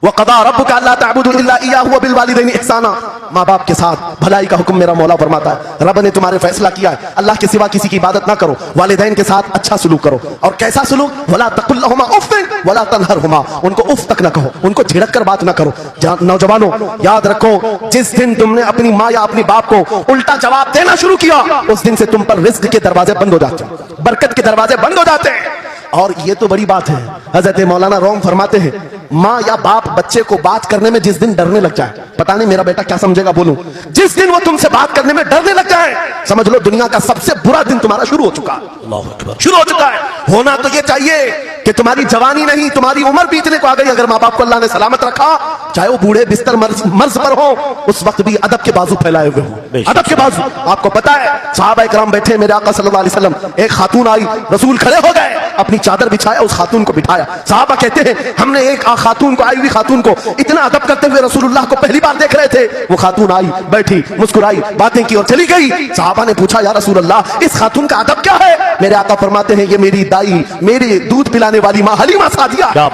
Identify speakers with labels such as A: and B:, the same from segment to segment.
A: وَقَضَىٰ رَبُّكَ أَلَّا تَعْبُدُوا إِلَّا إِيَّاهُ وَبِالْوَالِدَيْنِ إِحْسَانًا. ماں باپ کے ساتھ بھلائی کا حکم میرا مولا فرماتا ہے. رب نے تمہارے فیصلہ کیا ہے اللہ کے سوا کسی کی عبادت نہ کرو, والدین کے ساتھ اچھا سلوک کرو. اور کیسا سلوک؟ وَلَا تَقُل لَهُمَا أُفٍّ وَلَا تَنْهَرْهُمَا. ان کو اف تک نہ کہو, ان کو جھڑک کر بات نہ کرو. نوجوانوں یاد رکھو, جس دن تم نے اپنی ماں یا اپنی باپ کو الٹا جواب دینا شروع کیا, اس دن سے تم پر رزق کے دروازے بند ہو جاتے ہیں, برکت کے دروازے بند ہو جاتے ہیں. اور یہ تو بڑی بات ہے, حضرت مولانا روم فرماتے ہیں ماں یا باپ بچے کو بات کرنے میں جس دن ڈرنے لگ جائے, پتہ نہیں میرا بیٹا کیا سمجھے گا بولوں, جس دن وہ تم سے بات کرنے میں ڈرنے لگ جائے, سمجھ لو دنیا کا سب سے برا دن تمہارا شروع ہو چکا ہے. شروع ہو چکا ہے. ہونا تو یہ چاہیے کہ تمہاری جوانی نہیں, تمہاری عمر بیتنے کو آ گئی, اگر ماں باپ کو اللہ نے سلامت رکھا, چاہے وہ بوڑھے بستر مرض پر ہو, اس وقت بھی ادب کے بازو پھیلائے ہوئے ہوں, ادب کے بازو. آپ کو پتا ہے صحابہ اکرام بیٹھے, میرے آقا صلی اللہ علیہ وسلم, ایک خاتون آئی, رسول کھڑے ہو گئے, اپنی چادر بچھایا, اس خاتون کو بٹھایا. صحابہ کہتے ہیں ہم نے ایک خاتون کو, آئی ہوئی خاتون کو اتنا ادب کرتے ہوئے رسول اللہ کو پہلی بار دیکھ رہے تھے. وہ خاتون آئی, بیٹھی, مسکرائی, باتیں کی اور چلی گئی. صحابہ نے پوچھا یا رسول اللہ اس خاتون کا ادب کیا ہے؟ میرے آقا فرماتے ہیں یہ میری دائی, میری دودھ پلانے والی ماں حلیمہ سعدیہ,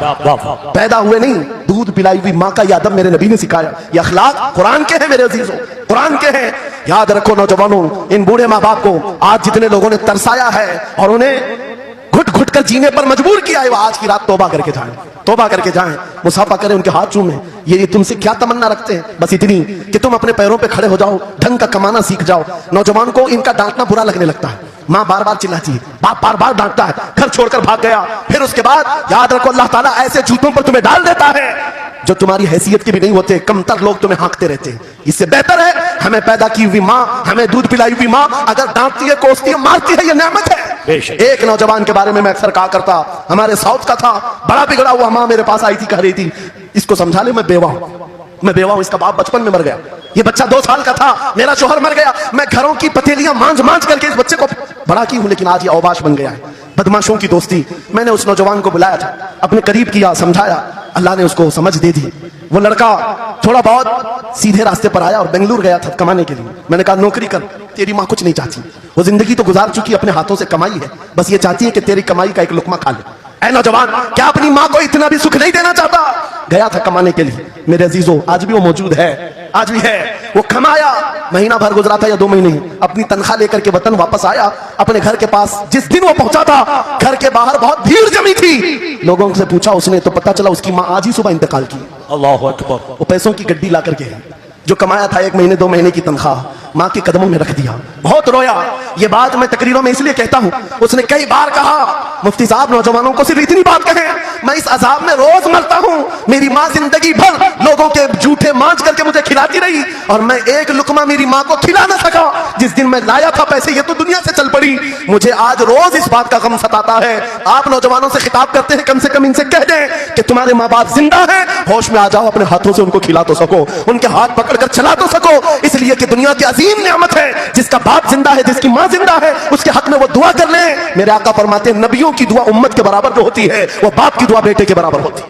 A: پیدا ہوئے نہیں, دودھ پلائی ہوئی ماں کا یہ ادب میرے نبی نے سکھایا. یہ اخلاق قرآن کے ہیں میرے عزیزوں, قرآن کے ہیں. یاد رکھو نوجوانوں, ان بوڑھے ماں باپ کو آج جتنے لوگوں نے ترسایا ہے اور انہیں گھٹ گھٹ کر جینے پر مجبور کیا ہے, وہ آج کی رات توبہ کر کے جائیں, توبہ کر کے جائیں, مصافحہ کریں, ان کے ہاتھ چومیں. یہ تم سے کیا تمنا رکھتے ہیں؟ بس اتنی کہ تم اپنے پیروں پہ کھڑے ہو جاؤ, ڈھنگ کا کمانا سیکھ جاؤ. نوجوان کو ان کا ڈانٹنا برا لگنے لگتا ہے, ماں بار بار چلاتی ہے, باپ بار بار ڈانٹتا ہے, گھر چھوڑ کر بھاگ گیا. پھر اس کے بعد یاد رکھو اللہ تعالیٰ ایسے جوتوں پر تمہیں ڈال دیتا ہے جو تمہاری حیثیت کے بھی نہیں ہوتے, کمتر لوگ تمہیں ہانکتے رہتے ہیں. اس سے بہتر ہے ہمیں پیدا کی ہوئی ماں, ہمیں دودھ پلائی ہوئی ماں اگر ڈانٹتی ہے, کوستی ہے, مارتی ہے, یہ نعمت ہے. ایک نوجوان کے بارے میں اکثر کہا کرتا, ہمارے ساؤتھ کا تھا, بڑا بگڑا ہوا, ماں میرے پاس آئی تھی, کہہ رہی تھی اس کو سمجھا لے میں بیوہ ہوں, میں بیوہ ہوں, اس کا باپ بچپن میں مر گیا, یہ بچہ 2 سال کا تھا, میرا شوہر مر گیا, میں گھروں کی پتیلیاں مانج مانج کر کے اس بچے کو بڑا کی ہوں, لیکن آج یہ اوباش بن گیا ہے. بدماشوں کی دوستی. میں نے اس نوجوان کو بلایا تھا, اپنے قریب کیا, سمجھایا, اللہ نے اس کو سمجھ دے دی. وہ لڑکا تھوڑا بہت سیدھے راستے پر آیا اور بنگلور گیا تھا کمانے کے لیے. میں نے کہا نوکری کر, تیری ماں کچھ نہیں چاہتی, وہ زندگی تو گزار چکی, اپنے ہاتھوں سے کمائی ہے, بس یہ چاہتی ہے کہ تیری کمائی کا ایک لقمہ کھا لے. اے نوجوان, کیا اپنی ماں کو اتنا بھی سکھ نہیں دینا چاہتا؟ گیا تھا کمانے کے لیے. میرے عزیزوں آج بھی وہ موجود ہے, آج بھی ہے. وہ کمایا, مہینہ بھر گزرا تھا یا 2 مہینے, اپنی تنخواہ لے کر کے وطن واپس آیا. اپنے گھر کے پاس جس دن وہ پہنچا تھا, گھر کے باہر بہت بھیڑ جمی تھی. لوگوں سے پوچھا اس نے تو پتا چلا اس کی ماں آج ہی صبح انتقال کی. اللہ اکبر. وہ پیسوں کی گڈی لا کر کے جو کمایا تھا 1 مہینے 2 مہینے کی تنخواہ ماں کے قدموں میں رکھ دیا. بہت رویا. یہ بات میں تقریروں میں اس لیے کہتا ہوں, اس نے کئی بار کہا مفتی صاحب نوجوانوں کو صرف اتنی بات کہیں, میں اس عذاب میں روز مرتا ہوں, میری ماں زندگی بھر لوگوں کے جھوٹے مانج کر کے مجھے کھلاتی رہی اور میں ایک لقمہ میری ماں کو کھلا نہ سکا. جس دن میں لایا تھا پیسے یہ تو دنیا سے چل پڑی. مجھے آج روز اس بات کا غم ستاتا ہے. آپ نوجوانوں سے خطاب کرتے ہیں, کم سے کم ان سے کہہ دیں کہ تمہارے ماں باپ زندہ ہیں, ہوش میں آ جاؤ, اپنے ہاتھوں سے ان کو کھلا تو سکو, ان کے ہاتھ پکڑ کر چلا تو سکو, اس لیے کہ دنیا کی عظیم نعمت ہے جس کا باپ زندہ ہے, جس کی ماں زندہ ہے, اس کے حق میں وہ دعا کر لیں. میرے آقا فرماتے ہیں نبیوں کی دعا امت کے برابر جو ہوتی ہے وہ باپ کی دعا بیٹے کے برابر ہوتی ہے.